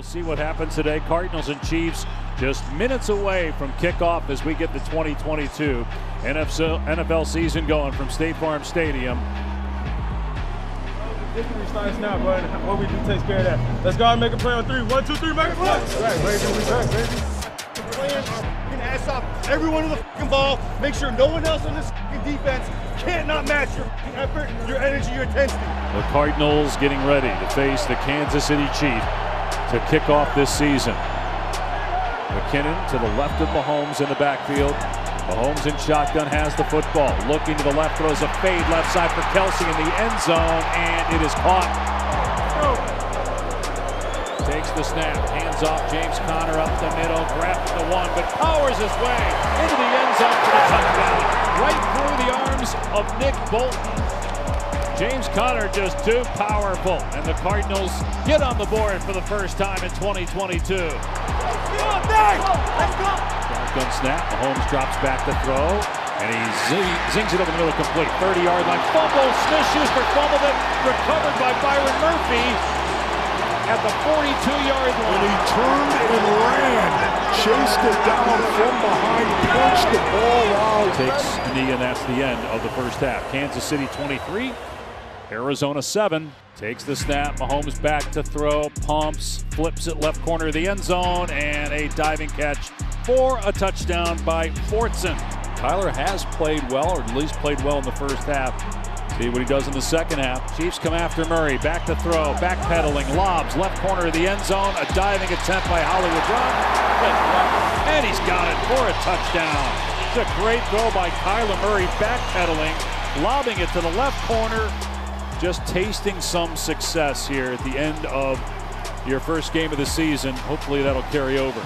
see what happens today. Cardinals and Chiefs just minutes away from kickoff as we get the 2022 NFL season going from State Farm Stadium. Victory starts now, bro. What we do takes care of that. Let's go and make a play on 3. 1, 2, 3, make a play. Right, baby. We back, baby. Playing fucking ass off everyone in the fucking ball. Make sure no one else on this fucking defense can't not match your effort, your energy, your intensity. The Cardinals getting ready to face the Kansas City Chiefs to kick off this season. McKinnon to the left of Mahomes in the backfield. Mahomes in shotgun has the football. Looking to the left, throws a fade left side for Kelsey in the end zone, and it is caught. Takes the snap, hands off James Conner up the middle, grabs the one, but powers his way into the end zone for the touchdown. Right through the arms of Nick Bolton. James Conner just too powerful, and the Cardinals get on the board for the first time in 2022. Shotgun snap, Mahomes drops back to throw, and he zings it over the middle, complete. 30-yard line, fumble, Smith-Schuster fumbled it, recovered by Byron Murphy at the 42-yard line. And he turned and ran, chased it down from behind, punched the ball out. Takes a knee, and that's the end of the first half. Kansas City 23, Arizona 7. Takes the snap, Mahomes back to throw, pumps, flips it left corner of the end zone, and a diving catch for a touchdown by Fortson. Tyler has played well, or at least played well in the first half. See what he does in the second half. Chiefs come after Murray, back to throw, backpedaling, lobs, left corner of the end zone, a diving attempt by Hollywood Brown, and he's got it for a touchdown. It's a great throw by Kyler Murray, backpedaling, lobbing it to the left corner. Just tasting some success here at the end of your first game of the season. Hopefully that'll carry over.